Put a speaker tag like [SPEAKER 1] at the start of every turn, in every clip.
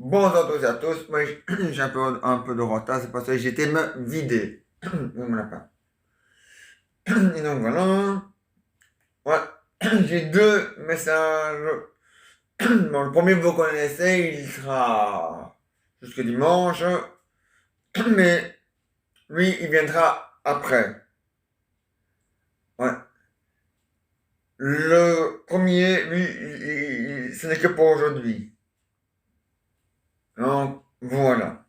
[SPEAKER 1] Bonjour à tous et à tous. Moi, j'ai un peu de retard, c'est parce que j'étais me vider. Mon lapin. Et donc voilà. Ouais. J'ai deux messages. Bon, le premier, vous connaissez, il sera jusque dimanche. Mais lui, il viendra après. Ouais. Le premier, lui, ce n'est que pour aujourd'hui. Donc, voilà.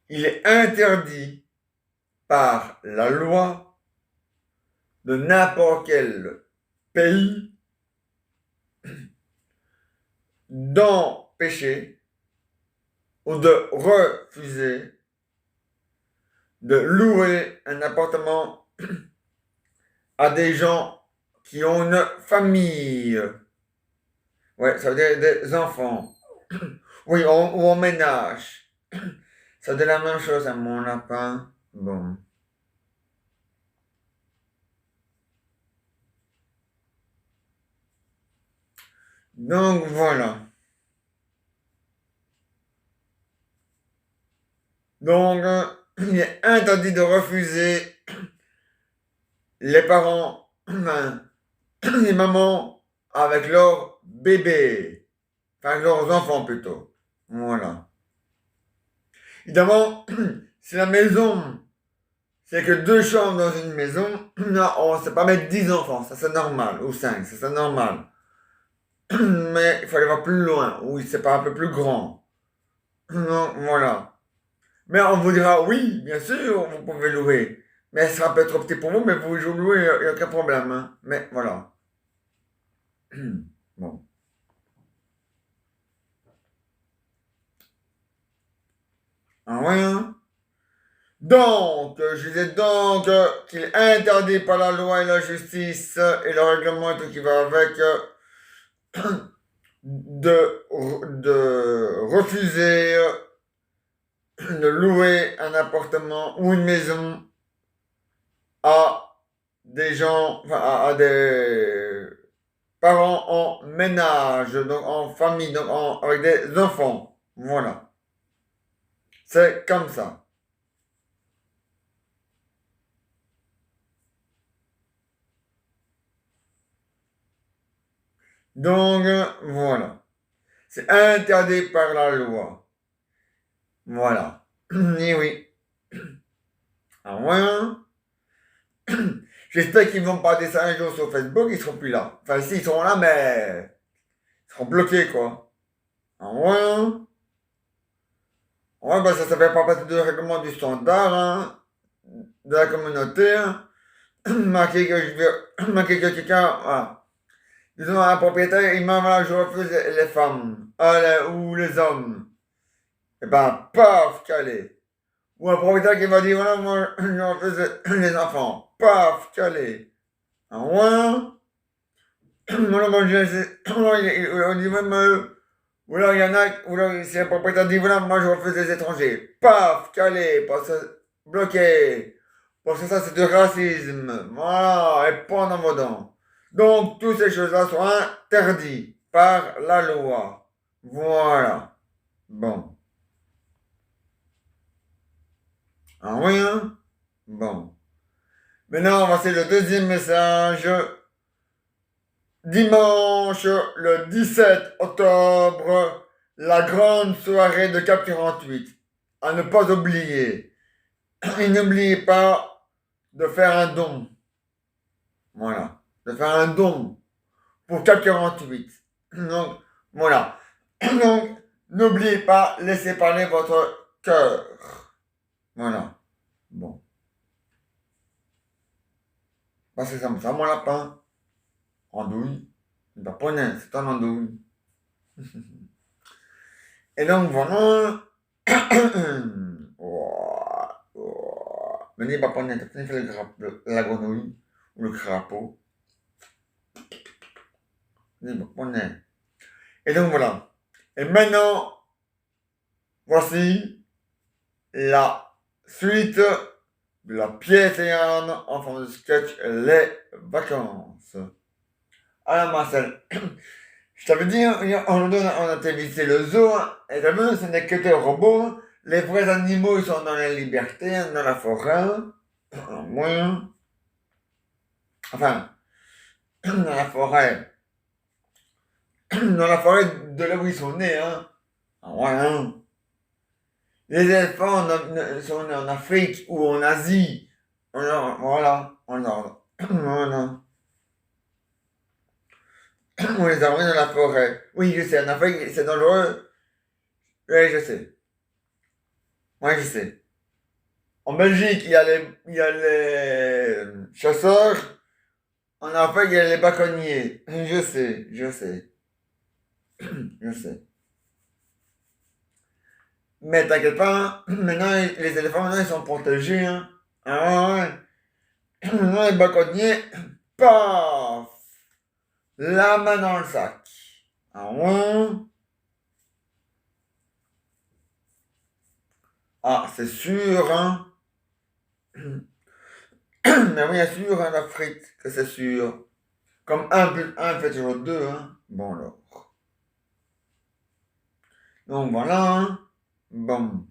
[SPEAKER 1] Il est interdit par la loi de n'importe quel pays d'empêcher ou de refuser de louer un appartement à des gens qui ont une famille. Ouais, ça veut dire des enfants. Oui, ou en ménage. Ça veut dire la même chose à mon lapin. Bon. Donc voilà. Donc, il est interdit de refuser les parents, les mamans avec leurs bébés. Enfin, leurs enfants plutôt. Voilà. Évidemment, si la maison, c'est que deux chambres dans une maison, non, on ne sait pas mettre 10 enfants, ça c'est normal, ou 5, ça c'est normal. Mais il faut aller voir plus loin, oui, c'est pas un peu plus grand. Non, voilà. Mais on vous dira, oui, bien sûr, vous pouvez louer. Mais ce sera peut-être trop petit pour vous, mais vous pouvez louer, il n'y a aucun problème. Hein. Mais voilà. Bon. Ah ouais, hein. Donc, je disais donc qu'il est interdit par la loi et la justice et le règlement et tout qui va avec de refuser de louer un appartement ou une maison à des gens, enfin, à des parents en ménage, donc en famille, donc avec des enfants. Voilà. C'est comme ça. Donc, voilà. C'est interdit par la loi. Voilà. Et oui. Ah ouais, hein. J'espère qu'ils vont pas ça un jour sur Facebook, ils seront plus là. Enfin, si, ils seront là, mais ils seront bloqués, quoi. Ah ouais, hein. Ouais, bah ça fait pas partie du règlement du standard, hein, de la communauté, hein. Marqué que je veux, marqué que quelqu'un, ah, disons un propriétaire, il m'a voilà, je refuse les femmes, ou les hommes. Et ben, paf, calé. Ou un propriétaire qui va dire, voilà, moi, je refuse les enfants. Paf, calé. Ah ouais? Voilà, moi, on dit même, ou alors il y en a, ou alors c'est un propriétaire qui dit, voilà, moi, je refuse les étrangers. Paf, calé, parce que bloqué. Parce que ça, c'est du racisme. Voilà, et pas dans vos dents. Donc, toutes ces choses-là sont interdites par la loi. Voilà. Bon. Ah oui, hein? Bon. Maintenant, on va faire le deuxième message. Dimanche, le 17 octobre, la grande soirée de Cap 48. À ne pas oublier. Et n'oubliez pas de faire un don. Voilà. De faire un don pour Cap 48. Donc, voilà. Donc, n'oubliez pas, laissez parler votre cœur. Voilà. Bon. Parce que ça me fait mon lapin. Andouille. Il va pas naître, c'est un andouille. Et donc, voilà. Venez, va pas naître. Venez faire la grenouille ou le crapaud. Venez, va pas naître. Et donc, voilà. Et maintenant, voici la suite de la pièce et en forme de sketch Les Vacances. Alors Marcel, Je t'avais dit, aujourd'hui, on a été visiter le zoo, hein, et t'as vu, ce n'est que des robots. Hein. Les vrais animaux, ils sont dans la liberté, hein, dans la forêt. Hein. Moi, enfin, dans la forêt. Dans la forêt de là où ils sont nés, hein. Ouais, hein. Les éléphants sont nés en Afrique ou en Asie. Voilà, voilà. On les a envoyés dans la forêt. Oui, je sais, en Afrique, c'est dangereux. Oui, je sais. Oui, je sais. En Belgique, il y a les chasseurs. En Afrique, il y a les braconniers. Je sais. Mais t'inquiète pas, hein, maintenant, les éléphants, maintenant, ils sont protégés. Hein. Ah ouais. Maintenant, les braconniers, paf! La main dans le sac. Ah ouais. Ah, c'est sûr, hein. Mais oui, bien sûr, hein, la frite, que c'est sûr. Comme un plus un fait toujours deux, hein. Bon, alors. Donc, voilà, hein. Bon.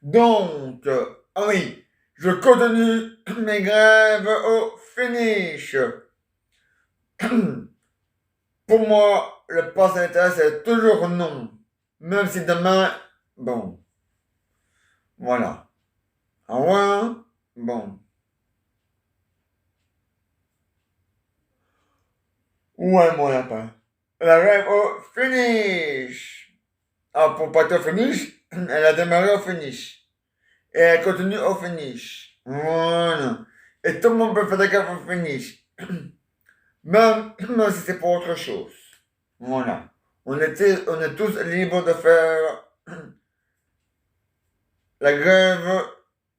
[SPEAKER 1] Donc, ah oui, je continue mes grèves au finish. Pour moi, le pass sanitaire, c'est toujours non. Même si demain, bon, voilà. Ah ouais, hein. Bon. Ouais, mon lapin. La grève au finish. Ah, pour pas au finish, elle a démarré au finish. Et elle continue au finish. Voilà. Et tout le monde peut faire des grèves au finish. Même si c'est pour autre chose. Voilà. On est tous libres de faire la grève,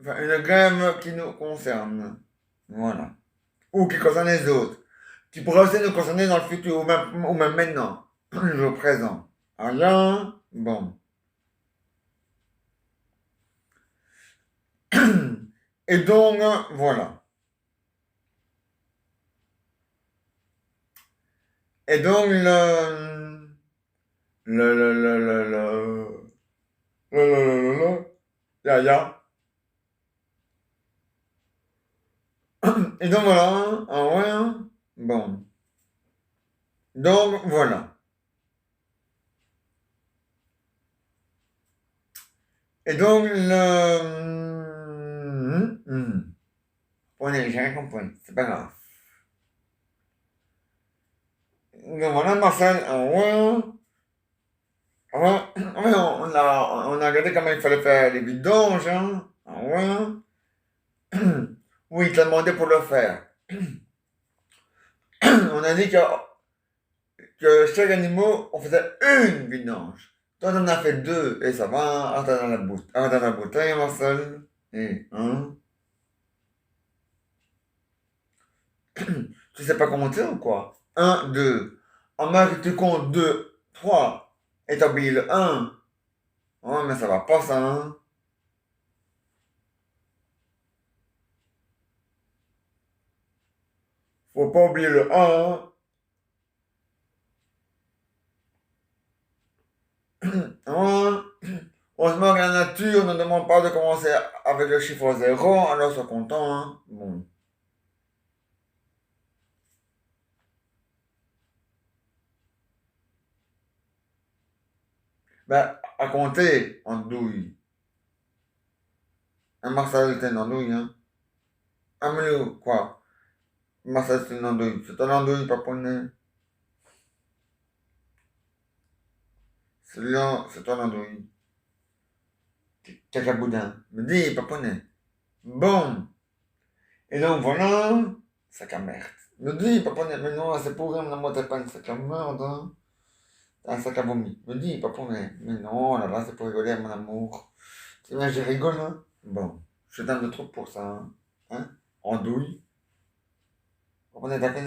[SPEAKER 1] enfin, une grève qui nous concerne. Voilà. Ou qui concerne les autres. Qui pourrait aussi nous concerner dans le futur, ou même maintenant, au présent. Alors, bon. Et donc, voilà. Et donc, ya, ya. Et donc, voilà. Ah ouais, hein. Bon. Donc, voilà. Et donc, on est, j'ai rien compris. C'est pas grave. Donc, voilà, Marcel. Ah ouais. Ah ouais. Ah ouais, on a regardé comment il fallait faire les vidanges, hein. Ah ouais. Oui, il t'a demandé pour le faire. On a dit que chaque animal, on faisait une vidange. Toi, on en as fait deux, et ça va, dans la bouteille, Marcel. Et, hein? Tu sais pas comment dire ou quoi? Un, deux. En main que tu comptes deux, trois, et t'as oublié le un. Ouais, mais ça va pas, ça, hein? Faut pas oublier le un, hein? Hein? Heureusement que la nature ne demande pas de commencer avec le chiffre zéro, alors sois content, hein? Bon. Ben, à compter, en douille. Un Marcel, c'est une andouille, hein? Un Melou, quoi? Marcel, c'est une andouille. C'est un andouille, paponnet. Celui-là, c'est un andouille. Cacaboudin. Me dis, paponnet. Bon. Et donc, voilà. Sac à merde. Me dis, paponnet, mais non, c'est pourri, me moi, t'es pas un sac à merde, hein? T'es un sac à vomi. Me dis, paponnet. Mais non, là, c'est pour rigoler, mon amour. C'est bien, je rigole, hein? Bon. Je donne de trop pour ça, hein? Hein? Andouille. Paponnet, t'as fait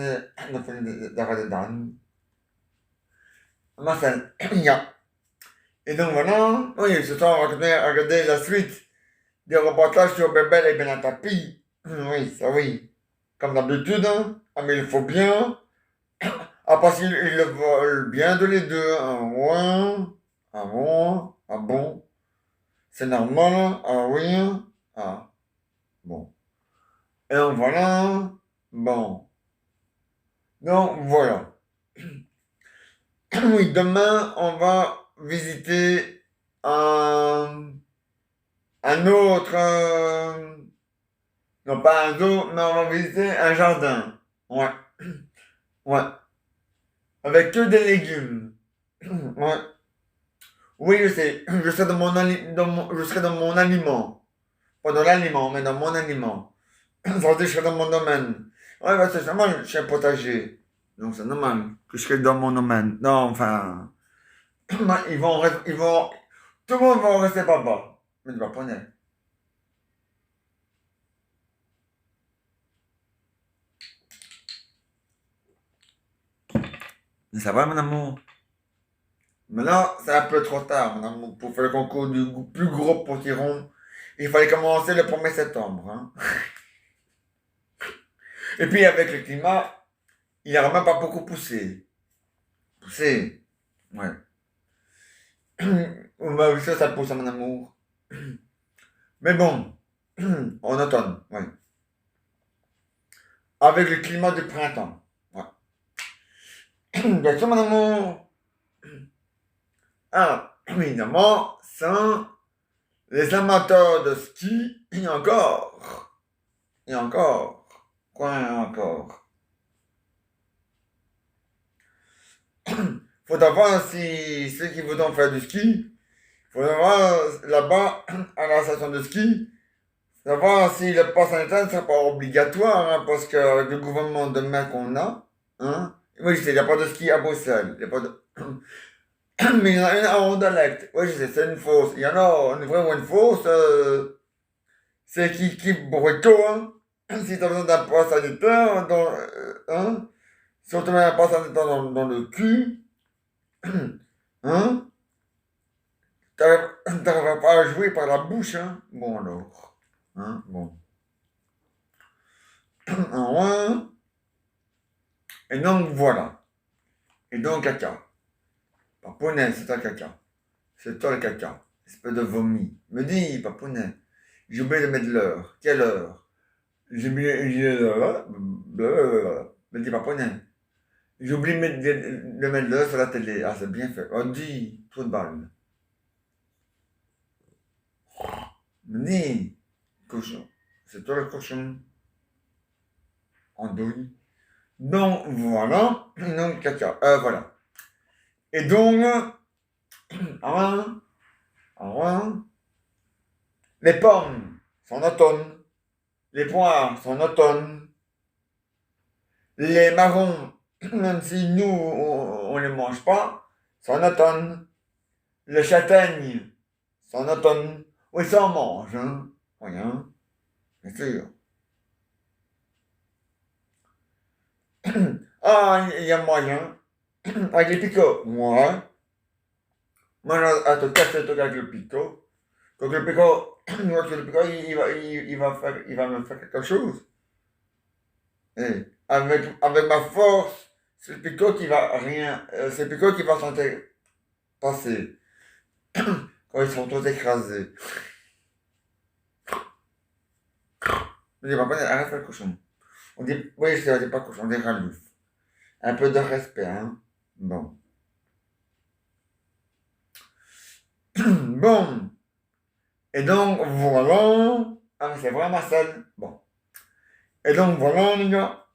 [SPEAKER 1] d'arrêt de Dan. Marcel, ya. Et donc voilà, oui, ce soir on va continuer à regarder la suite des reportages sur Bébel et Benatapi. Oui, ça oui. Comme d'habitude, hein. Ah, mais il faut bien Ah, parce qu'ils le volent bien de les deux. Ah, ouais. Ah bon. Ah bon. C'est normal. Ah oui. Ah, bon. Et donc voilà. Bon. Donc voilà. Oui, demain, on va visiter un autre. Non, pas un zoo, mais on va visiter un jardin. Ouais. Ouais. Avec que des légumes. Ouais. Oui, je sais. Je serai je serai dans mon aliment. Pas dans l'aliment, mais dans mon aliment. Ça veut dire que je serai dans mon domaine. Ouais, bah, c'est normal, je suis un potager. Donc c'est normal que je serai dans mon domaine. Non, enfin. Ils vont. Tout le monde va rester papa. Mais tu vas pas naître. Mais ça va, mon amour? Maintenant, c'est un peu trop tard, mon amour, pour faire le concours du plus gros potiron. Il fallait commencer le 1er septembre. Hein. Et puis, avec le climat, il n'a même pas beaucoup poussé. Poussé, ouais. Bah, ça pousse, mon amour. Mais bon, en automne, ouais. Avec le climat du printemps. Ouais. Bien sûr, mon amour. Ah, évidemment, sans les amateurs de ski, et encore. Et encore. Quoi encore? Faut voir si ceux qui voudront faire du ski, faut voir là-bas à la station de ski, savoir si le pass sanitaire ne sera pas obligatoire, hein, parce qu'avec le gouvernement de main qu'on a, hein, oui, je sais, il n'y a pas de ski à Bruxelles, il y a pas de... mais il y en a une à Anderlecht, oui, je sais, c'est une fausse, il y en a une vraie ou une fausse, c'est qui Brico, hein, si tu as besoin d'un pass sanitaire, hein, si on te met un pass sanitaire dans le cul, hein, t'arriveras pas à jouer par la bouche, hein? Bon alors. Hein? Bon. Ouais. Et donc voilà. Et donc caca. Papounet, c'est toi le caca. C'est toi le caca. Espèce de vomi. Me dis, papounet. J'ai oublié de mettre l'heure. Quelle heure? J'ai l'heure. Me dis, papounet. J'ai oublié de mettre l'heure sur la télé. Ah, c'est bien fait. Oh, dis, trop de balles. Me dis, cochon. C'est toi le cochon. Andouille. Donc voilà, donc caca, voilà. Et donc, hein, hein, les pommes sont en automne, les poires sont en automne, les marrons, même si nous on les mange pas, sont en automne, les châtaignes sont en automne, oui ça on mange, hein, oui, hein, bien sûr. Ah, il y a moyen, avec les picots, ouais, moi à te casser le truc avec le picot. Donc le Pico, le Pico, il va me faire quelque chose. Et avec ma force, c'est le Pico qui va rien, c'est le Pico qui va s'en passer quand ils sont tous écrasés. On dit, papa, arrête le cochon. On dit, oui, je dis pas cochon, on dit ralouf. Un peu de respect, hein. Bon. Bon. Et donc, voilà. Ah, mais c'est vraiment seul. Bon. Et donc, voilà, les gars.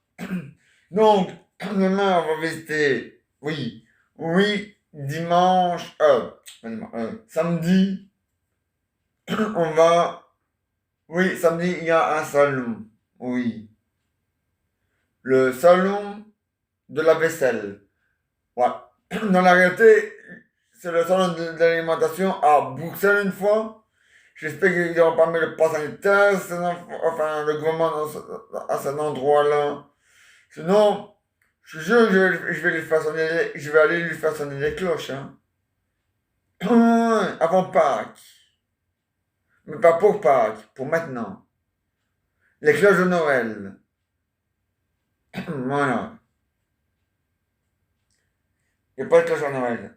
[SPEAKER 1] Donc, demain, on va visiter, oui, oui, dimanche, samedi, on va, oui, samedi, il y a un salon, oui, le salon de la vaisselle, ouais. Dans la réalité, c'est le salon de l'alimentation à Bruxelles une fois. J'espère qu'ils n'auront pas mis le pass sanitaire, enfin, le gouvernement à cet endroit-là. Sinon, je suis sûr que je vais lui faire sonner je vais aller lui faire sonner les cloches, hein. Ouais, avant Pâques. Mais pas pour Pâques, pour maintenant. Les cloches de Noël. Voilà. Il n'y a pas de cloche à Noël.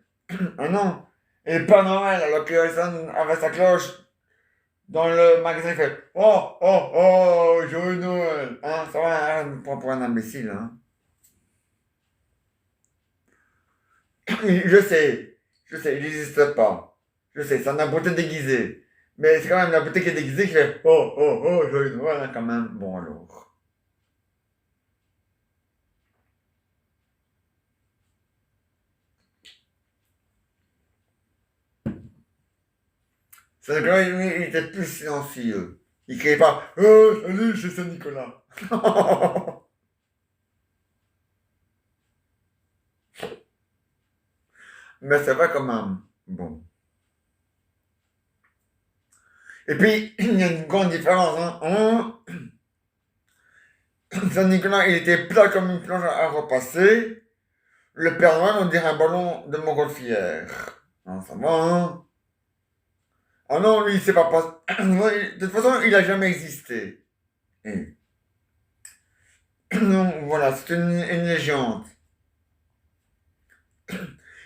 [SPEAKER 1] Ah non. Et le Père Noël, alors qu'il sonne avec sa cloche dans le magasin, il fait oh, oh, oh, joyeux Noël. Hein, ça va, hein, pour un imbécile. Hein. Je sais, il n'existe pas. Je sais, c'est un beauté déguisé. Mais c'est quand même la beauté qui est déguisée qui fait oh, oh, oh, joyeux Noël, hein, quand même. Bon, alors. C'est quand il était plus silencieux. Il criait pas oh, salut, c'est Saint-Nicolas. Mais c'est vrai quand même. Bon. Et puis, il y a une grande différence. Hein. Saint-Nicolas, il était plat comme une planche à repasser. Le Père Noël, on dirait un ballon de montgolfière. Non, ça va, hein? Ah non, lui, c'est pas pas. De toute façon, il a jamais existé. Et- Non, voilà, c'est une légende.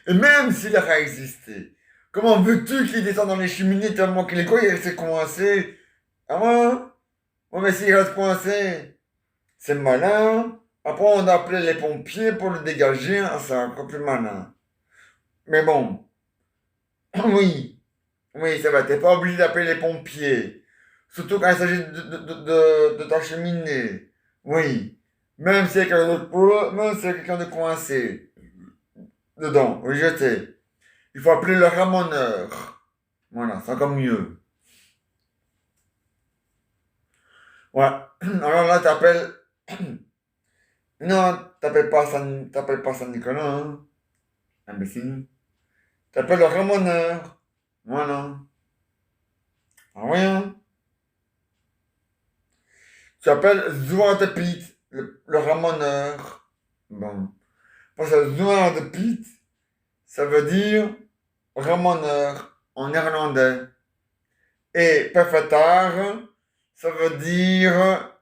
[SPEAKER 1] Et même s'il a existé, comment veux-tu qu'il descende dans les cheminées tellement qu'il est quoi, il s'est coincé? Ah ouais? Ouais, mais s'il reste coincé, c'est malin. Après, on a appelé les pompiers pour le dégager, hein, c'est encore plus malin. Mais bon, oui, oui, ça va, t'es pas obligé d'appeler les pompiers. Surtout quand il s'agit de ta cheminée. Oui. Même si même si quelqu'un de coincé dedans, oui, je sais. Il faut appeler le ramoneur. Voilà, c'est encore mieux. Ouais. Alors là, t'appelles. Non, t'appelles pas Saint-Nicolas, hein. Imbécile. T'appelles le ramoneur. Voilà. Ah oui, hein. Tu appelles Zwarte-Piet, le ramoneur. Bon. Parce que Zwarte-Piet, ça veut dire ramoneur en néerlandais. Et Pefetar, ça veut dire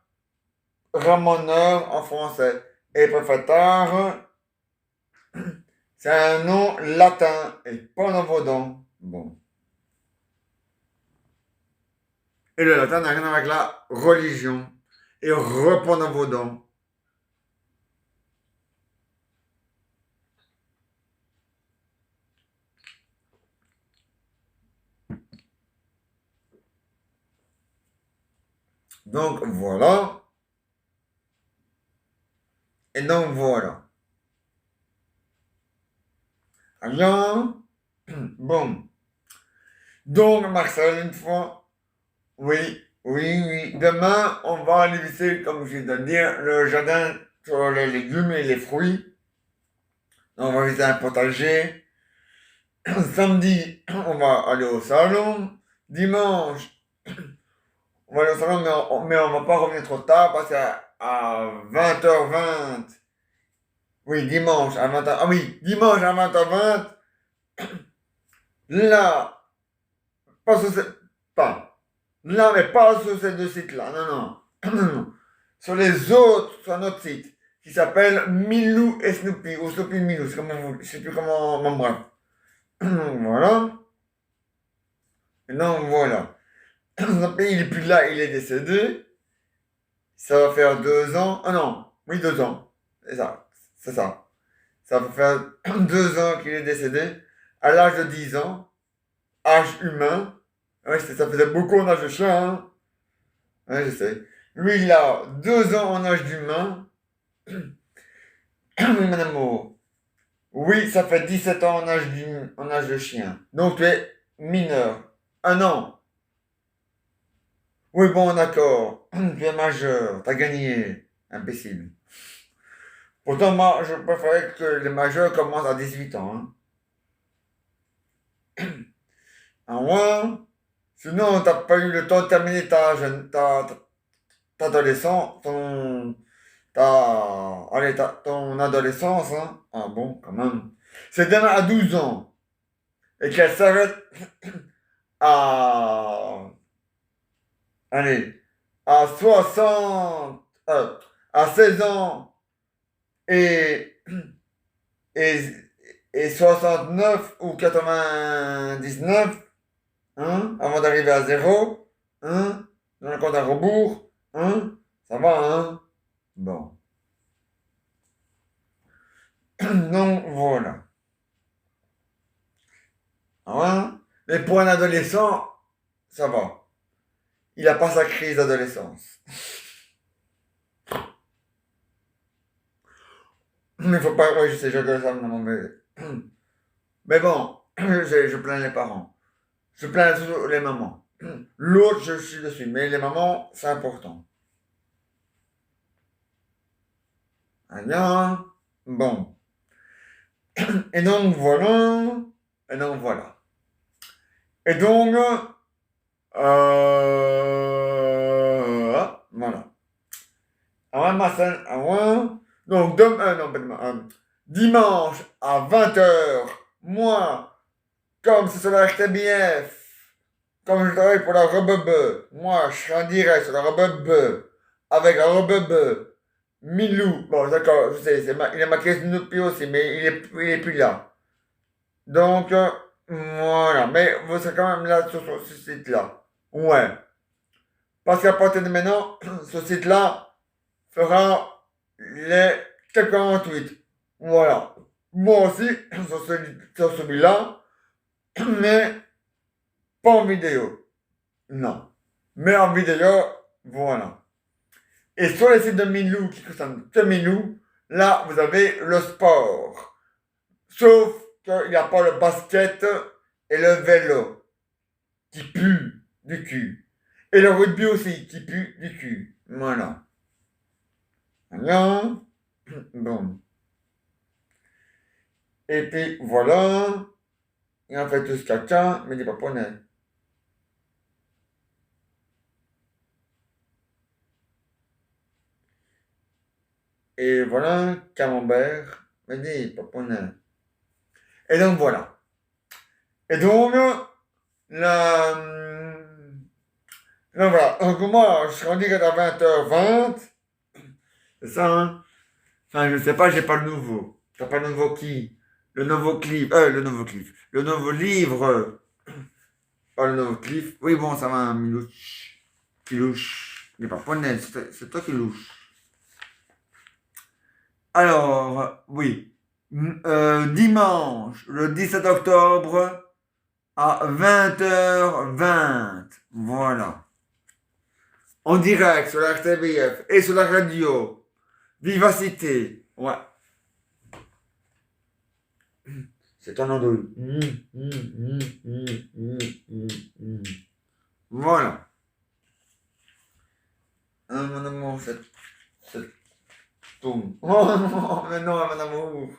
[SPEAKER 1] ramoneur en français. Et Pefetar, c'est un nom latin et pas novodon. Bon. Et le latin n'a rien à voir avec la religion. Et reprend novodon. Donc voilà. Et donc voilà. Alors, bon. Donc Marcel, une fois, oui, oui, oui. Demain, on va aller visiter, comme je viens de dire, le jardin sur les légumes et les fruits. On va visiter un potager. Samedi, on va aller au salon. Dimanche, on va aller au salon, mais on va pas revenir trop tard parce qu'à 20h20, oui, dimanche à 20h, ah oui, dimanche à 20h20, là, pas sur ce, pas, là, mais pas sur ces deux sites-là, non, non, sur les autres, sur un autre site, qui s'appelle Milou et Snoopy, ou Snoopy Milou, c'est comment vous, je sais plus comment, bon, bref. Voilà. Et donc, voilà. Snoopy, il est plus là, il est décédé. Ça va faire 2 ans. Ah non, oui, 2 ans. C'est ça. C'est ça. Ça va faire 2 ans qu'il est décédé. À l'âge de 10 ans. Âge humain. Oui, ça faisait beaucoup en âge de chien. Hein. Ouais, je sais. Lui, il a 2 ans en âge d'humain. Oui, madame Moreau. Oui, ça fait 17 ans en âge de chien. Donc, tu es mineur. Ah non. Oui, bon, d'accord. Tu es majeur. T'as gagné. Imbécile. Pourtant, moi, je préférais que les majeurs commencent à 18 ans. Hein. À moins, sinon, t'as pas eu le temps de terminer ta adolescence, ton adolescence. Hein. Ah bon, quand même. C'est d'un à 12 ans. Et qu'elle s'arrête à, allez, à 60, à 16 ans et, et, et 69 ou 99, hein, avant d'arriver à zéro, hein, dans le compte à rebours, hein, ça va, hein, bon. Donc, voilà. Hein? Mais pour un adolescent, ça va. Il n'a pas sa crise d'adolescence. Mais faut pas, oui, je sais, j'adolescent, non, mais bon, je plains les parents. Je plains toujours les mamans. L'autre, je suis dessus, mais les mamans, c'est important. Rien. Bon. Et donc, voilà. Et donc, voilà. Et donc, voilà. Donc, non, pas demain, dimanche à 20h, moi, comme c'est sur la RTBF, comme je travaille pour la Rebebe, moi, je serai en direct sur la Rebebe, avec la Rebebe, Milou, bon, d'accord, je sais, il a marqué Snoopy aussi, mais il est plus là. Donc, voilà, mais vous serez quand même là sur ce site-là. Ouais. Parce qu'à partir de maintenant, ce site-là fera les 48. Voilà. Moi aussi, sur celui-là, mais pas en vidéo. Non. Mais en vidéo, voilà. Et sur les sites de Milou qui concernent que Milou, là, vous avez le sport. Sauf qu'il n'y a pas le basket et le vélo qui pue du cul. Et le rugby aussi qui pue du cul. Voilà. Voilà. Bon. Et puis voilà. Et en fait tout ce caca, mais des paponais. Et voilà, camembert, mais des paponais. Et donc voilà. Et donc, la... Donc voilà. Donc moi, je suis rendu à 20h20. C'est ça, hein? Enfin, je sais pas, j'ai pas le nouveau. T'as pas le nouveau qui? Le nouveau livre. Pas le nouveau cliff. Oui, bon, ça va, un Milouche. Qui louche. Il n'est pas poney, c'est toi qui louche. Alors, oui. Dimanche, le 17 octobre, à 20h20. Voilà. En direct sur la RTBF et sur la radio. Vivacité. Ouais. C'est un andouille. Voilà. Mon amour, cette tourne. Oh non, mais non, mon amour.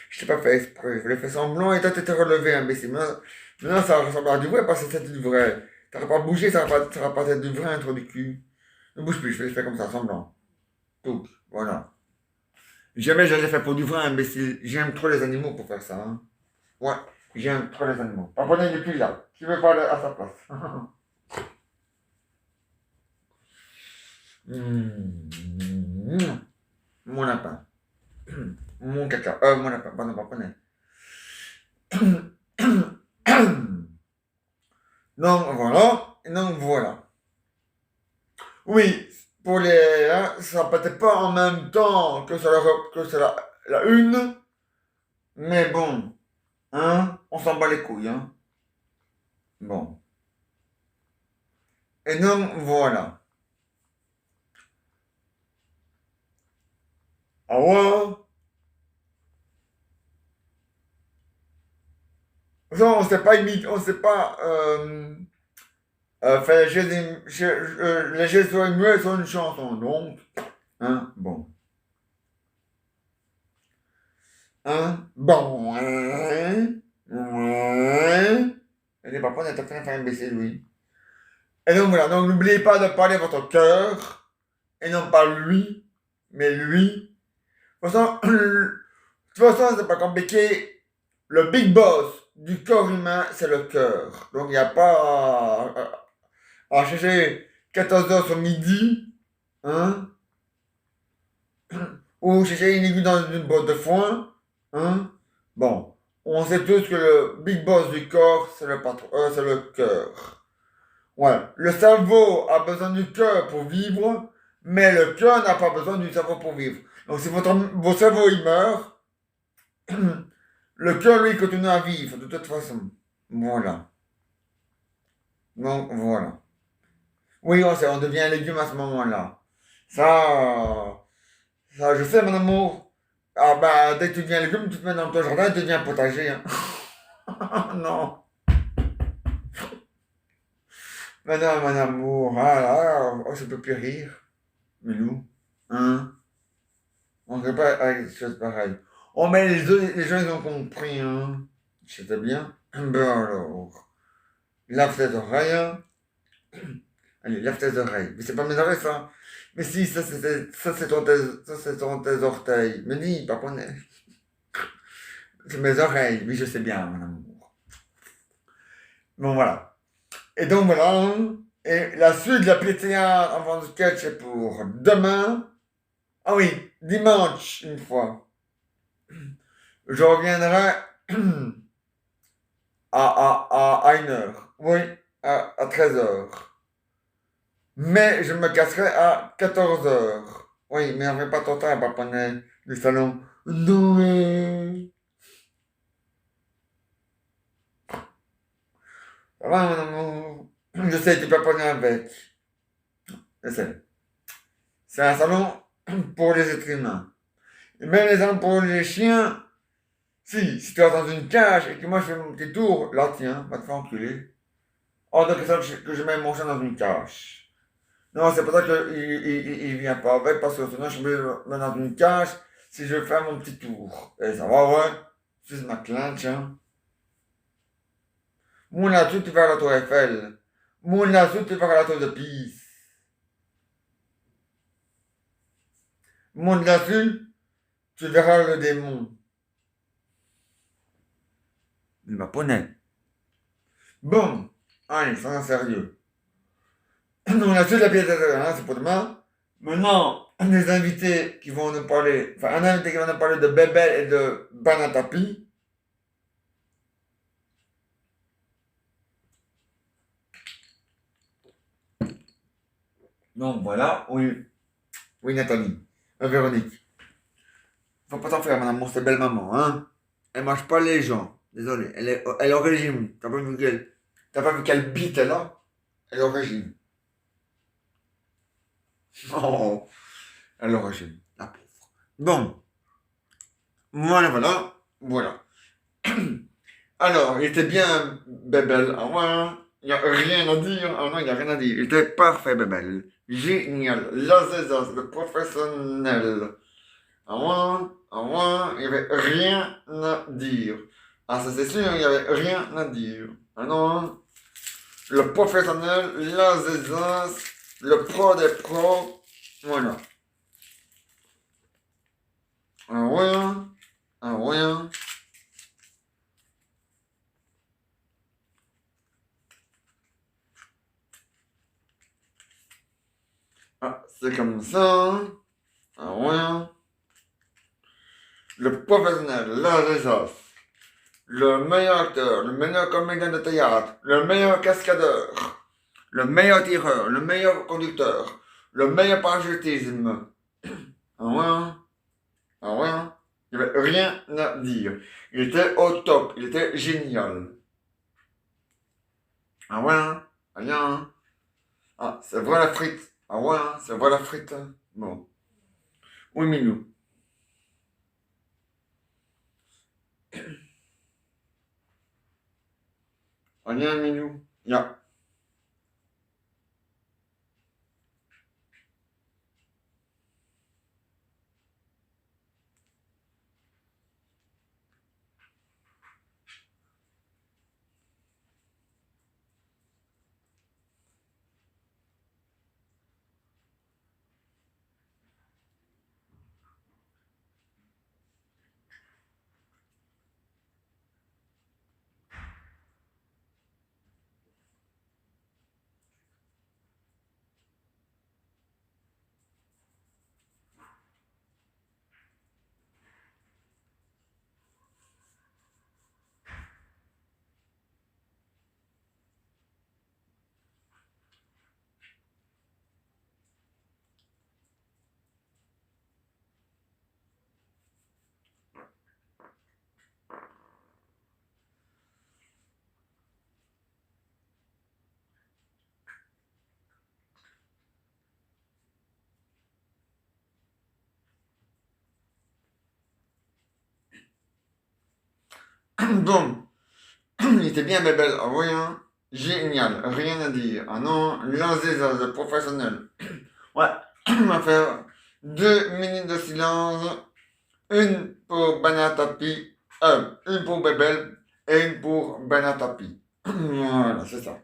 [SPEAKER 1] Je t'ai pas fait exprès. Je l'ai fait semblant et toi t'étais relevé, imbécile. Maintenant, ça ressemble à du vrai parce que c'est du vrai. T'auras pas bougé, ça va pas être du vrai, un trou du cul. Ne bouge plus, je fais comme ça, semblant. Tout. Voilà. Jamais je l'ai fait pour du vrai, imbécile. J'aime trop les animaux pour faire ça. Hein. Ouais, j'aime trop les animaux. Papa n'est plus là. Qui veut pas aller à sa place? Mon lapin. Mon caca. Mon lapin. Pardon, papa n'est. Donc voilà. Donc voilà. Oui, pour les. Hein, ça peut-être pas en même temps que c'est la une. Mais bon. Hein, on s'en bat les couilles. Hein. Bon. Et donc voilà. Ah ouais? Ça, on sait pas on sait pas faire les gestes muets sur une chanson, donc, hein, bon. Hein, bon, ouais. Et les papas, on est en train de faire un baisser, oui. Et donc voilà, donc n'oubliez pas de parler à votre cœur, et non pas lui, mais lui. De toute façon, c'est pas compliqué. Le big boss du corps humain, c'est le cœur. Donc il n'y a pas à chercher 14h sur midi, hein, ou chercher une aiguille dans une botte de foin, hein. Bon, on sait tous que le big boss du corps, c'est le patron, c'est le cœur. Ouais. Le cerveau a besoin du cœur pour vivre, mais le cœur n'a pas besoin du cerveau pour vivre. Donc si votre cerveau il meurt, le cœur lui continue à vivre de toute façon. Voilà. Donc voilà. Oui, on devient un légume à ce moment-là. Ça, ça, je sais, mon amour. Ah bah, dès que tu deviens légume, tu te mets dans ton jardin et tu deviens potager. Hein. Non. Mais non, mon amour. Ah là, oh, je peux plus rire. Milou. Hein? On ne fait pas avec des choses pareilles. Oh, mais les gens, ils ont compris. Hein. C'était bien. Ben alors. Lave tes oreilles. Hein. Allez, lave tes oreilles. Mais c'est pas mes oreilles, ça. Mais si, ça, c'est ton tes orteils. Mais dis, papa, c'est mes oreilles. Oui, je sais bien, mon amour. Bon, voilà. Et donc, voilà. Hein. Et la suite de la PTA avant le sketch est pour demain. Ah oui, dimanche, une fois. Je reviendrai à 1 heure. Oui, à 13 heures. Mais je me casserai à 14 heures. Oui, mais on fait pas ton temps à paponner du salon. Noé. Ça va, mon amour? Je sais, tu peux paponner avec. Je sais. C'est un salon pour les êtres humains. Et même les salons pour les chiens. Si tu es dans une cage et que moi je fais mon petit tour, là tiens, va te faire enculer. Hors de question que je mets mon chien dans une cage. Non, c'est pour ça qu'il vient pas avec, parce que sinon je me mets dans une cage si je fais mon petit tour. Et ça va, ouais. C'est ma clanche, hein. Mon là-dessus, tu vas à la tour Eiffel. Mon là-dessus, tu vas à la tour de Pise. Mon là-dessus, tu verras le démon. Il m'a poney. Bon, allez, c'est sérieux. On a toute la pièce hein, c'est pour demain. Maintenant, des invités qui vont nous parler, enfin un invité qui va nous parler de Bébel et de Banatapi. Donc voilà, oui, oui Nathalie, Véronique. Faut pas t'en faire, mon amour, c'est belle maman, hein. Elle mange pas les gens, désolé. Elle est au régime. T'as pas vu quelle bite elle a? Elle est au régime. Oh, elle est au régime, la pauvre. Bon, voilà, voilà, voilà. Alors, il était bien, Bébel. Ah ouais, hein. Il n'y a rien à dire. Ah non, il n'y a rien à dire. Il était parfait, Bébel. Génial. L'Azézaz, le professionnel. Ah ouais, ah ouais, il n'y avait rien à dire. Ah, ça c'est sûr, il n'y avait rien à dire. Ah non, hein. Le professionnel, l'Azézaz, le pro des pros. Voilà. Ah ouais, hein. Ah ouais, hein. Ah, c'est comme ça, hein. Ah ouais, hein. Le professionnel, l'Azézaz. Le meilleur acteur, le meilleur comédien de théâtre, le meilleur cascadeur, le meilleur tireur, le meilleur conducteur, le meilleur parachutisme. Ah ouais, hein? Ah ouais, hein? Il n'y avait rien à dire. Il était au top, il était génial. Ah ouais, hein? Ah bien, hein? Ah, c'est vrai la frite. Ah ouais, hein? C'est vrai la frite. Hein. Bon. Oui, Minou. Ah bien, Minou. Ya. Bon, il était bien bébé, ah oui, hein. Génial, rien à dire. Ah non, l'un des professionnel. Ouais, on va faire 2 minutes de silence. Une pour Banatapi, une pour Bébel et une pour Banatapi. Voilà, c'est ça.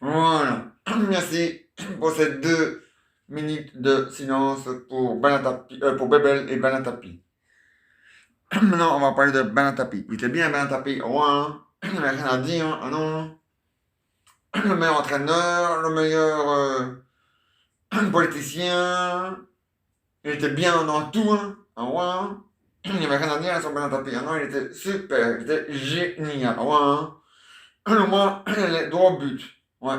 [SPEAKER 1] Voilà. Merci pour ces 2 minutes de silence pour Banatapi, pour Bébel et Banatapi. Maintenant, on va parler de Banatapi. Il était bien Banatapi. Ouais, hein. Il n'avait rien à dire. Ah non. Le meilleur entraîneur, le meilleur politicien. Il était bien dans tout. Hein. Ah ouais, hein. Il n'y avait rien à dire sur Banatapi. Ah non, il était super. Il était génial. Ah ouais, hein. Le moins, il allait droit au but. Ouais.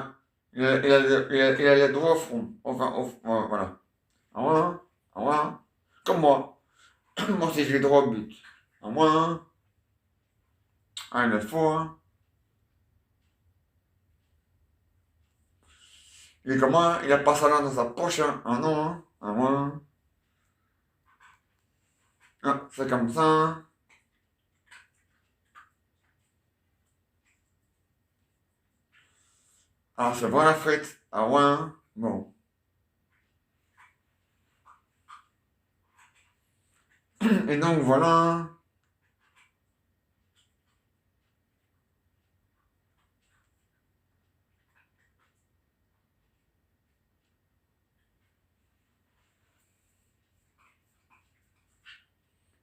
[SPEAKER 1] Il allait droit au front. Enfin, ouais, voilà. Ah ouais, hein. Ah ouais, hein. Comme moi. Moi aussi, je vais droit au but. Ah ouais, hein. Ah, il est faux, hein. Et comment il a pas ça là dans sa poche, hein. Ah non, hein. Ah ouais, hein. Ah, c'est comme ça, hein. Ah, c'est bon la frite. Ah ouais, hein. Bon. Et donc voilà.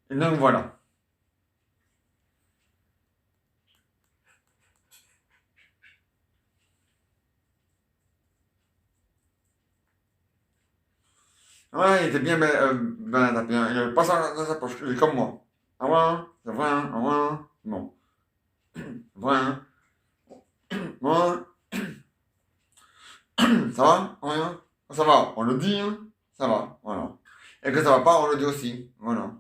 [SPEAKER 1] Et donc voilà. Ouais, il était bien ben tapé, hein. Il avait pas ça dans sa poche. Il est comme moi. Ah ouais, hein. C'est vrai, hein. Ah ouais, hein. Bon. Vrai, hein. Bon. Ça va? Ouais, hein. Ça va. On le dit, hein. Ça va. Voilà. Et que ça va pas, on le dit aussi. Voilà.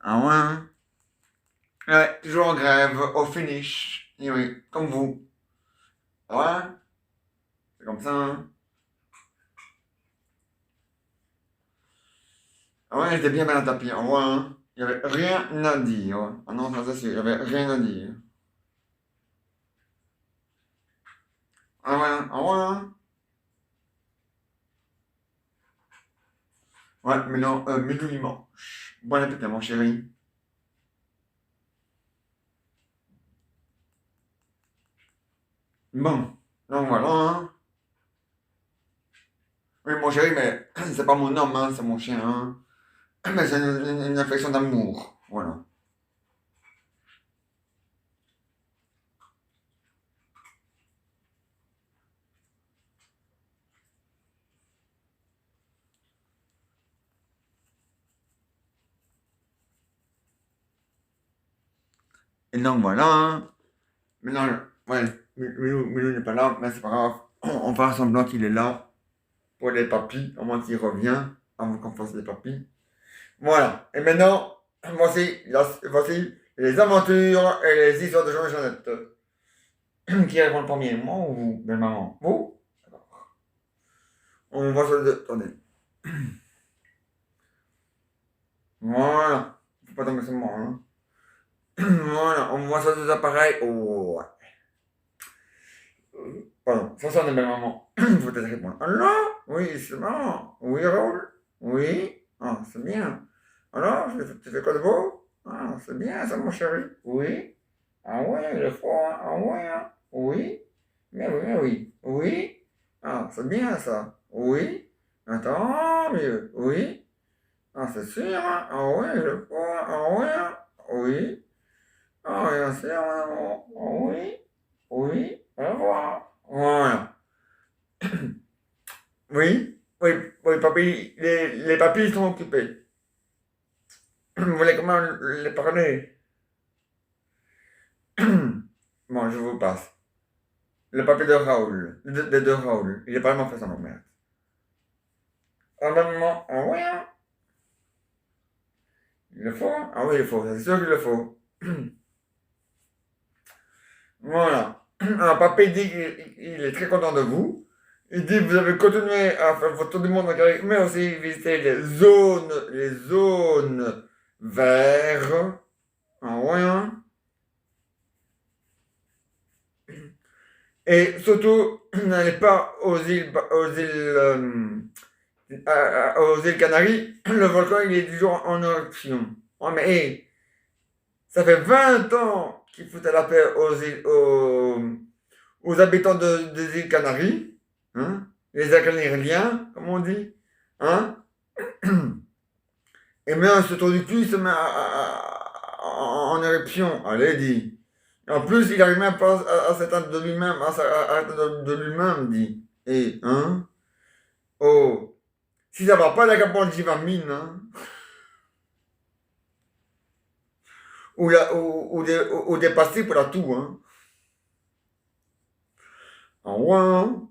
[SPEAKER 1] Ah ouais, hein. Ouais, toujours en grève, au finish. Et oui, comme vous. Ah ouais, c'est comme ça, hein. Ah ouais, il était bien mal tapis. Ah ouais, hein. Il y avait rien à dire. Ouais. Ah non, ça c'est sûr, il y avait rien à dire. Ah ouais, hein. Ah ouais, hein. Ouais, mais non, midi dimanche. Bon appétit, mon chéri. Bon, donc voilà, hein. Oui, mon chéri, mais c'est pas mon homme, hein, c'est mon chien, hein. Mais c'est une affection d'amour, voilà. Et donc voilà, hein. Maintenant, ouais, Milou n'est pas là, mais c'est pas grave. On fera semblant qu'il est là pour les papis, au moins qu'il revient, avant qu'on fasse les papis. Voilà. Et maintenant, voici les aventures et les histoires de Jean et Jeannette. Qui répond le premier, moi ou vous, belle maman? Vous? On voit ça de... Attendez. Voilà. Faut pas tomber sur moi, hein. Voilà, on voit ça des appareils. Oh, ouais. Pardon, ça sonne, belle maman. Faut peut-être répondre. Alors? Oui, c'est bon. Oui, Raoul? Oui? Ah, c'est bien. Alors, tu fais quoi de beau? Ah, c'est bien ça, mon chéri. Oui? Ah ouais, il est fort, hein? Ah ouais, hein? Oui? Mais oui. Oui? Ah, c'est bien ça. Oui? Attends, mieux. Oui? Ah, c'est sûr, hein? Ah ouais, il est fort. Ah ouais, hein? Oui? Ah, bien sûr, mon amour. Ah oui? Oui? Au revoir. Voilà. Oui? Oui, oui, papy, les papys sont occupés. Vous voulez comment les parler? Bon, je vous passe. Le papier de Raoul, de Raoul, il est pas vraiment fait son merde. Ah, maman, ah ouais, hein? Il le faut? Ah oui, il le faut, c'est sûr qu'il le faut. Voilà. Alors, papy dit qu'il est très content de vous. Il dit que vous avez continué à faire votre tour du monde en carré, mais aussi visiter les zones vertes. Ah ouais, hein? Et surtout, n'allez pas aux îles Canaries. Le volcan, il est toujours en éruption. Oh, mais hey, ça fait 20 ans qu'il fout à la paix aux habitants des îles Canaries. Hein? Les Canariens, comme on dit. Hein? Et maintenant, ce tour du cul, il se met en éruption. Allez, dit. En plus, il arrive même pas à s'éteindre de lui-même, à s'éteindre de lui-même, dit. Et, hein? Oh, si ça va pas, la capangivamine, hein? Ou des pastilles pour la toux, hein? En ouais, hein?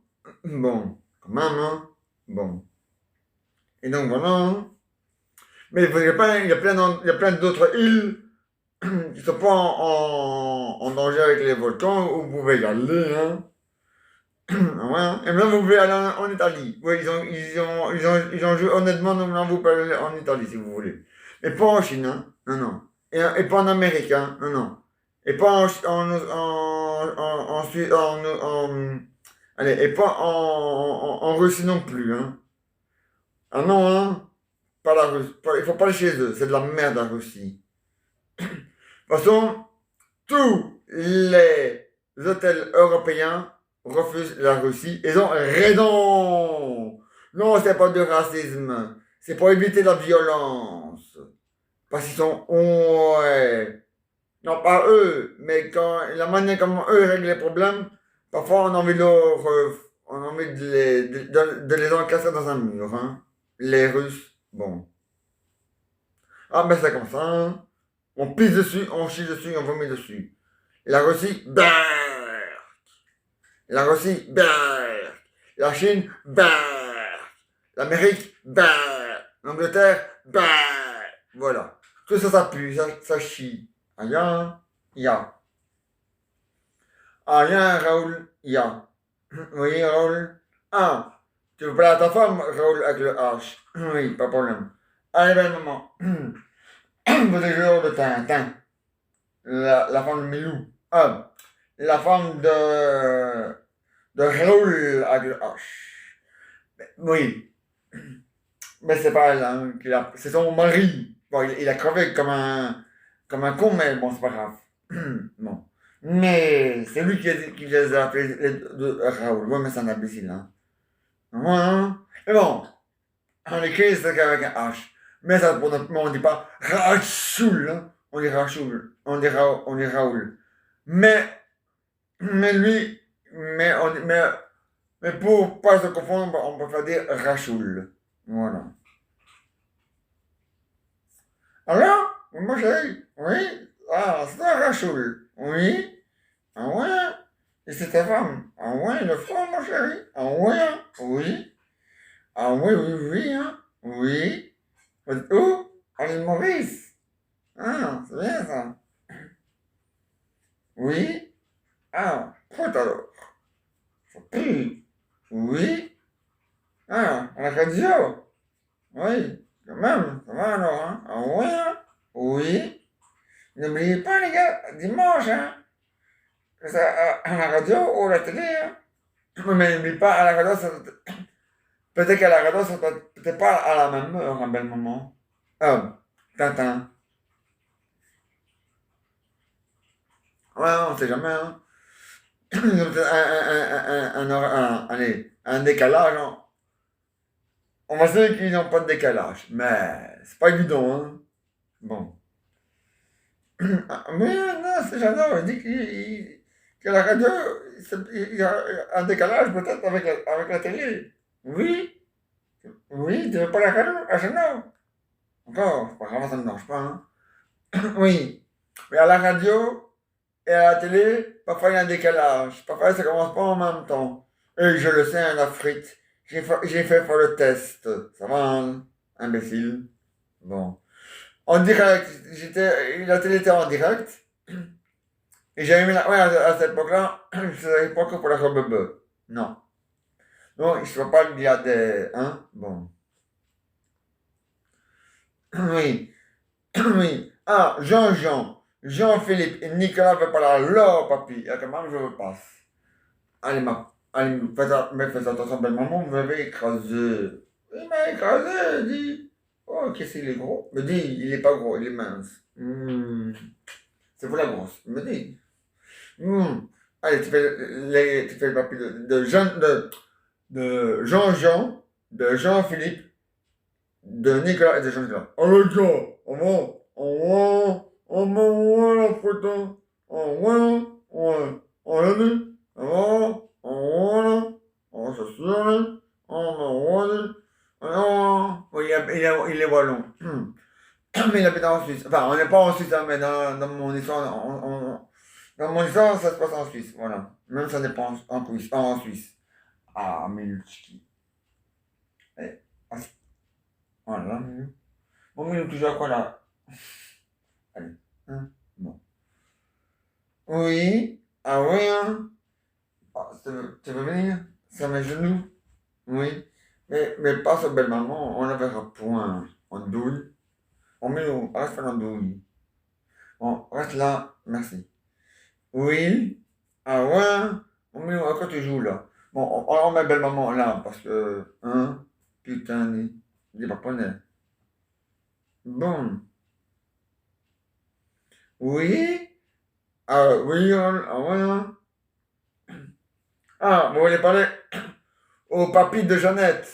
[SPEAKER 1] Bon, quand même, hein? Bon. Et donc, voilà, hein? Mais il y a plein d'autres îles qui sont pas en danger avec les volcans, où vous pouvez y aller, hein? Ouais, hein. Et maintenant, vous pouvez aller en Italie. Oui, ils ont joué honnêtement, donc maintenant, vous pouvez aller en Italie, si vous voulez. Mais pas en Chine, hein? Non, non. Et pas en Amérique, hein? Non, non. Et pas allez, et pas en Russie non plus, hein? Ah non, hein? Pas la Russie. Il faut pas aller chez eux. C'est de la merde, la Russie. De toute façon, tous les hôtels européens refusent la Russie. Ils ont raison. Non, c'est pas de racisme. C'est pour éviter la violence. Parce qu'ils sont... Ouais. Non, pas eux, mais quand la manière comment eux règlent les problèmes, parfois on a envie on a envie de les encastrer dans un mur, hein. Les Russes, bon. Ah, ben c'est comme ça, hein. On pisse dessus, on chie dessus, on vomit dessus. La Russie, brrr. La Russie, brrr. La Chine, brrr. L'Amérique, brrr. L'Angleterre, brrr. Voilà. Tout ça, ça pue, ça chie. Aïe, ya. Ah, rien, Raoul, ya. Oui, Raoul. Ah, tu veux parler à ta femme, Raoul, avec le H. Oui, pas de problème. Allez, belle maman. Vous êtes joueur de Tintin. La femme de Milou. Ah, la femme de Raoul avec le H. Oui. Mais c'est pas elle, hein, c'est son mari. Bon, il a crevé comme un con, mais bon, c'est pas grave. Bon. Mais c'est lui qui les a appelés les deux Raoul. Ouais, mais c'est un imbécile, hein. Ouais, hein. Mais bon, on écrit ça avec un H. Mais ça, mais on dit pas Rachoul, hein. On dit Rachoul. On dit Raoul. Mais, mais lui, mais pour pas se confondre, on peut faire dire Rachoul. Voilà. Alors, ma chérie, oui, ah, c'est un Rachoul. Oui, ah ouais, et c'est ta femme. Ah ouais, le front, mon chéri. Ah ouais, hein. Oui. Ah oui, oui, oui, hein. Oui. Vous êtes où? À l'île Maurice. Ah, c'est bien ça. Oui. Ah, écoute alors. Ça pue. Oui. Ah, à la radio. Oui. Quand même, ça va alors, hein. Ah ouais, hein. Oui. N'oubliez pas, les gars, dimanche, hein. Ça, à la radio ou à la télé, hein. Mais n'oublie pas, à la radio, peut-être qu'à la radio, ça peut-être pas à la même heure, un bel moment. Ah, Tintin. Ouais, on sait jamais, hein. Ils ont peut-être allez, un décalage, hein. On va dire qu'ils n'ont pas de décalage, mais c'est pas évident, hein. Bon. Mais non, c'est j'adore, il dit qu'à la radio, il y a un décalage peut-être avec la télé. Oui, oui, tu veux pas la radio? Ah, c'est non. Encore, c'est pas grave, ça ne me dérange pas, hein. Oui, mais à la radio et à la télé, parfois il y a un décalage. Parfois ça commence pas en même temps. Et je le sais, hein, la frite. J'ai fait pour le test. Ça va, hein, imbécile. Bon. En direct, la télé était en direct. Et j'avais mis la, ouais, à cette époque-là, je savais pas que pour la rebebe. Non. Non, je ne sais pas qu'il y a des, hein, bon. Oui, oui. Ah, Jean-Jean, Jean-Philippe et Nicolas veulent pas la leur, papy. Ah, quand même, je veux pas. Allez, faites attention, belle maman, vous m'avez écrasé. Il m'a écrasé, il dit. Oh, qu'est-ce qu'il est gros? Me dit, il est pas gros, il est mince. C'est pour la grosse. Me dit. Allez, tu fais le papier de Jean-Jean, de Jean-Philippe, de Nicolas et de Jean-Nicolas. Oh le gars, on va, la photo, on l'a vu, on s'assure, on va, oui, il est wallon. Mais il habite en Suisse. Enfin, on n'est pas en Suisse, hein, mais dans mon histoire, dans mon histoire, ça se passe en Suisse, voilà. Même ça dépend en Suisse. Ah, Milutski. Eh, ah, voilà. Bon, Milou, toujours quoi là? Allez. Hein? Bon. Oui. Ah oui, hein? Ah, tu veux venir? Sur mes genoux? Oui. Mais pas sur belle maman, on la verra point. En douille. Bon, Milou, reste pas en douille. Bon, reste là, merci. Oui. Ah ouais? Bon, Milou, à quoi tu joues là? Bon, on met belle maman là, parce que, hein? Putain, il est pas poney. Bon. Oui? Ah oui, ah ouais, hein? Ah, vous voulez parler au papy de Jeannette?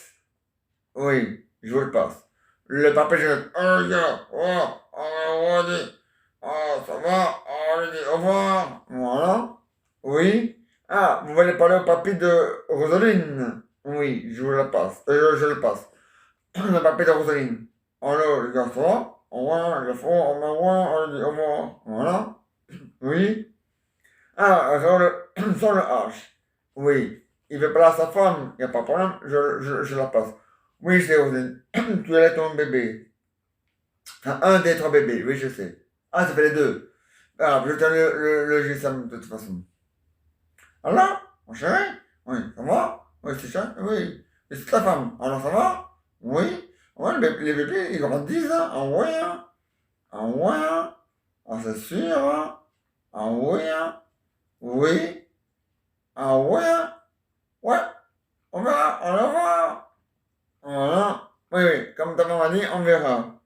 [SPEAKER 1] Oui, je vous le passe. Le papy de Jeannette. Oh, yeah, on dit, ça va, on dit au revoir. Voilà. Oui. Ah, vous voulez parler au papy de Rosaline? Oui, je vous le passe. Je le passe. Le papy de Rosaline. Alors, les gars, ça va? Au revoir, le fond, au revoir, on dit au revoir. Voilà. Oui. Ah, sur le H. Oui. Il veut parler à sa femme. Il n'y a pas de problème. Je la passe. Oui, c'est Rosine. Tu allais ton bébé. Enfin, un des trois bébés. Oui, je sais. Ah, ça fait les deux. Ah, je te le GSM de toute façon. Alors, mon chéri? Oui, ça va? Oui, c'est ça? Oui. Et c'est ta femme. Alors, ça va? Oui. Ouais, les bébés, ils grandissent, hein? Ah ouais, hein? Ah ouais, hein? Ah, c'est sûr, hein? Ah ouais, hein? Oui. Ah ouais? Ouais. On verra. On va voir. Voilà. Oui, oui, comme ta maman dit, on verra.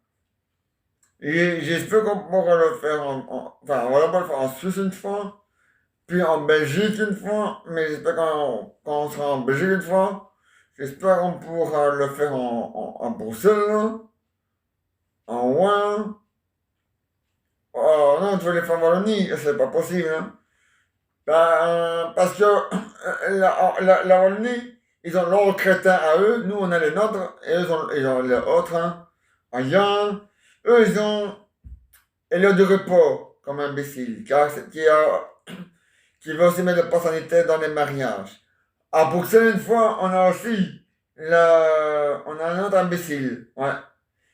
[SPEAKER 1] J'espère qu'on pourra le faire enfin, on va pas le faire en Suisse une fois, puis en Belgique une fois, mais j'espère quand on sera en Belgique une fois, j'espère qu'on pourra le faire en Bruxelles, là, en Rouen. Oh non, tu veux les faire en Wallonie, c'est pas possible, hein. Ben, parce que la Wallonie, ils ont leurs crétins à eux, nous on a les nôtres, et ils ont les autres, hein. Ailleurs, eux ils ont et l'heure de repos, comme imbécile, qui va aussi mettre le pass sanitaire dans les mariages. À Bruxelles, une fois, on a aussi on a un autre imbécile, ouais,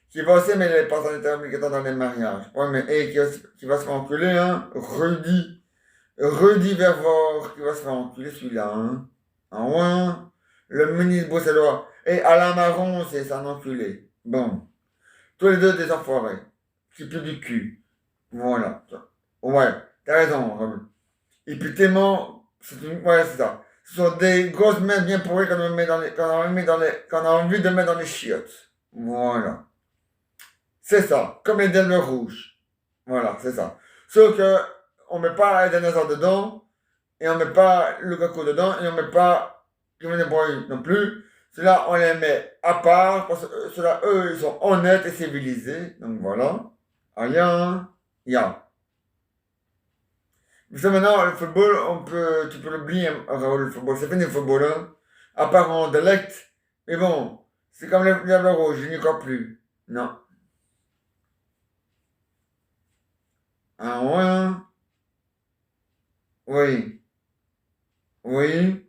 [SPEAKER 1] qui va aussi mettre les passes sanitaires obligatoires dans les mariages. Ouais, mais et qui va se faire enculer, hein, Rudy Vervoort, qui va se faire enculer celui-là, hein. Ah ouais, hein. Le ministre bruxellois. Et Alain Marron, c'est un enculé. Bon, tous les deux des enfoirés. Qui puent du cul. Voilà. Ouais, t'as raison, Raoul. Et puis tellement, ouais, c'est ça. Ce sont des grosses mains bien pourries qu'on a envie de mettre dans les chiottes. Voilà. C'est ça. Comme les Denver rouges. Voilà, c'est ça. Sauf que, on met pas les dinosaures dedans, et on met pas le coco dedans, et on met pas Kevin De Bruyne non plus. Ceux-là, on les met à part, parce que ceux-là, eux, ils sont honnêtes et civilisés. Donc voilà. Rien, il y a. Vous savez, maintenant, le football, tu peux l'oublier, hein, Raoul, le football. C'est fini le football, hein. À part en dialecte. Mais bon, c'est comme les Diables Rouges, je n'y crois plus. Non. Ah ouais, hein. Oui. Oui.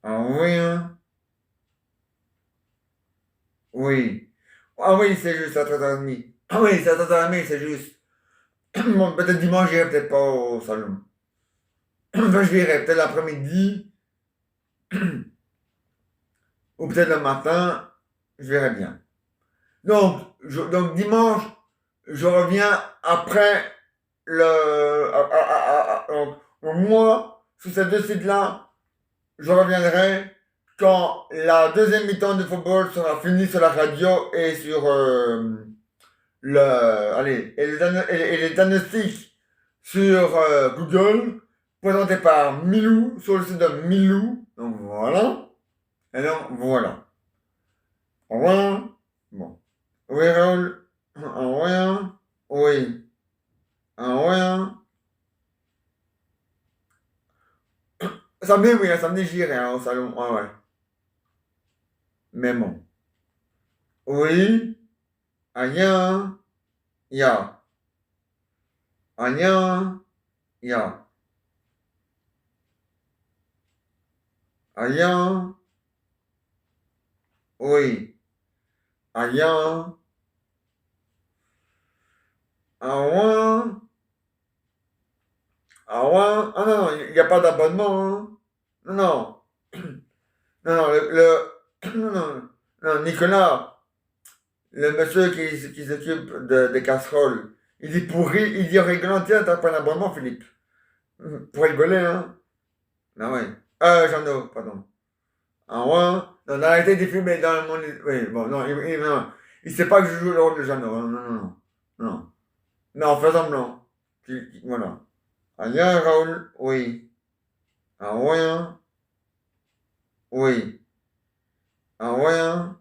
[SPEAKER 1] Ah oui, hein. Oui. Ah oui, c'est juste à 13h30. Ah oui, c'est à 13h30, c'est juste. Bon, peut-être dimanche, j'irai peut-être pas au salon. Enfin, je verrai peut-être l'après-midi, ou peut-être le matin, je verrai bien. Donc dimanche, je reviens après donc, moi, sur ces deux sites-là, je reviendrai quand la deuxième mi-temps de football sera finie sur la radio et sur et les diagnostics sur Google, présentés par Milou, sur le site de Milou. Donc voilà. Et donc voilà. Au revoir. Bon. Oui, Raoul. Au revoir. Oui. Au revoir. Samedi, oui, samedi, j'irai hein, au salon. Ouais, ouais. Mais bon. Oui. Aïe. Ya. Aïe. Ya. Aïe. Oui. Aïe. Ah ouais. Ah ouais. Ah non, il n'y a pas d'abonnement, hein. Non, non. Non, non, non, non, non, Nicolas, le monsieur qui s'occupe des casseroles, il dit rigolant, tiens, t'as pas un abonnement, Philippe. Pour rigoler, hein. Ah ouais. Jeannot, pardon. Ah ouais. Non, arrêtez de filmer dans mon... Oui, bon, non, non. Il sait pas que je joue le rôle de Jeannot, hein. Non, non, non. Non. Non, fais semblant. Voilà. Ah, bien, Raoul, oui. Ah ouais, hein. Oui. Ah ouais, hein.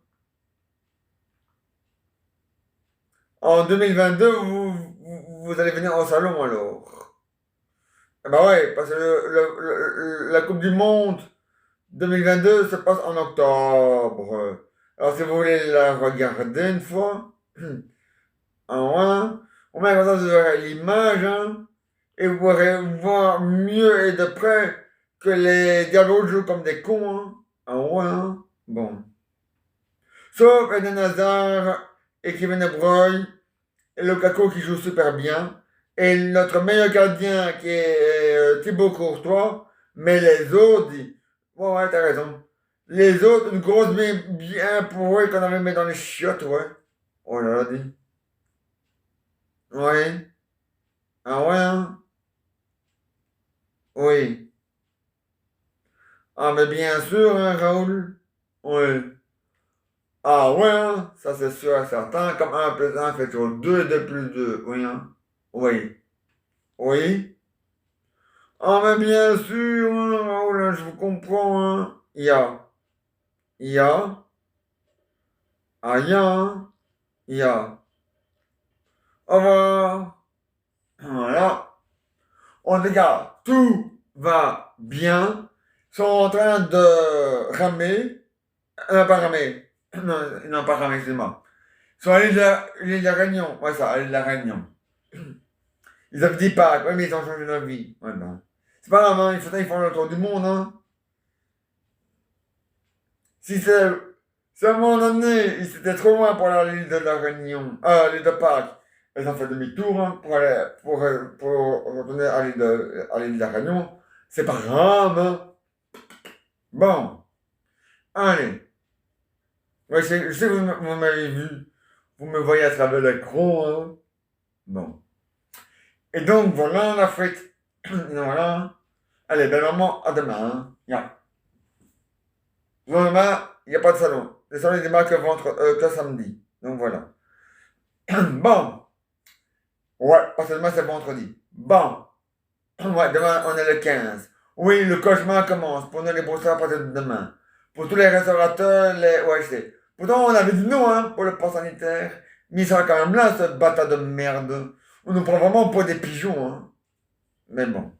[SPEAKER 1] En 2022, vous allez venir au salon alors. Eh ben ouais, parce que la Coupe du Monde 2022 se passe en octobre. Alors si vous voulez la regarder une fois, en au moins comme ça vous aurez l'image, hein, et vous pourrez voir mieux et de près que les dialogues jouent comme des cons. Hein. Hein. Bon. Sauf Eden Hazard et Kevin De Bruyne et Lukaku qui joue super bien. Et notre meilleur gardien qui est Thibaut Courtois. Mais les autres, ouais, ouais, t'as raison. Les autres, une grosse bien pour eux qu'on avait mis dans les chiottes, ouais. Oh là là, dit. Ouais. Ah ouais, hein? Oui. Ah, mais bien sûr, hein, Raoul. Oui. Ah, ouais, hein, ça c'est sûr et certain. Comme un plus un fait toujours 2 et 2 plus 2. Oui, hein. Oui. Oui. Ah, mais bien sûr, hein, Raoul, hein, je vous comprends, hein. Il y a, ah, il y a, hein. Il y a. Au revoir. Voilà. En tout cas, tout va bien. Ils sont en train de ramer. Pas ramer. Non, non, pas ramer, excusez-moi. Ils sont à l'île de la Réunion. Ouais, ça, à l'île de la Réunion. Ils avaient dit Pâques. Ouais, mais ils ont changé d'avis. Ouais, ben. C'est pas grave, hein. Ils font le tour du monde, hein. Si c'est. Si à un moment donné, ils étaient trop loin pour aller à l'île de la Réunion. L'île de Pâques. Ils ont fait demi-tour, hein, pour retourner à l'île de la Réunion. C'est pas grave, hein. Bon. Allez. Ouais, je sais que vous m'avez vu. Vous me voyez à travers l'écran, hein. Bon. Et donc, voilà la fête. Voilà. Allez, belle maman, à demain, hein. Yeah. Demain, il n'y a pas de salon. Le salon, il démarre que samedi. Donc, voilà. Bon. Ouais, parce que demain, c'est vendredi. Bon. Ouais, demain, on est le 15. Oui, le cauchemar commence. Pour nous, les brossards, à partir de demain. Pour tous les restaurateurs, les. Ouais, je sais. Pourtant, on avait dit non, hein, pour le pass sanitaire. Mais il sera quand même là, ce bâtard de merde. On nous prend vraiment pour des pigeons, hein. Mais bon.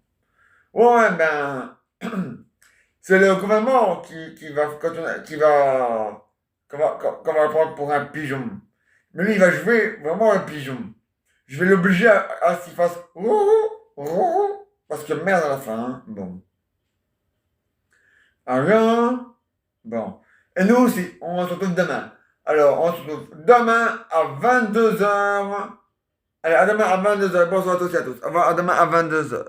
[SPEAKER 1] Ouais, ben. C'est le gouvernement qui va continuer, qu'on va prendre pour un pigeon. Mais lui, il va jouer vraiment un pigeon. Je vais l'obliger à ce qu'il fasse parce que merde à la fin, hein. Bon. Alors, bon. Et nous aussi, on se retrouve demain. Alors, on se retrouve demain à 22h. Allez, à demain à 22h. Bonsoir à tous et à tous. À demain à 22h.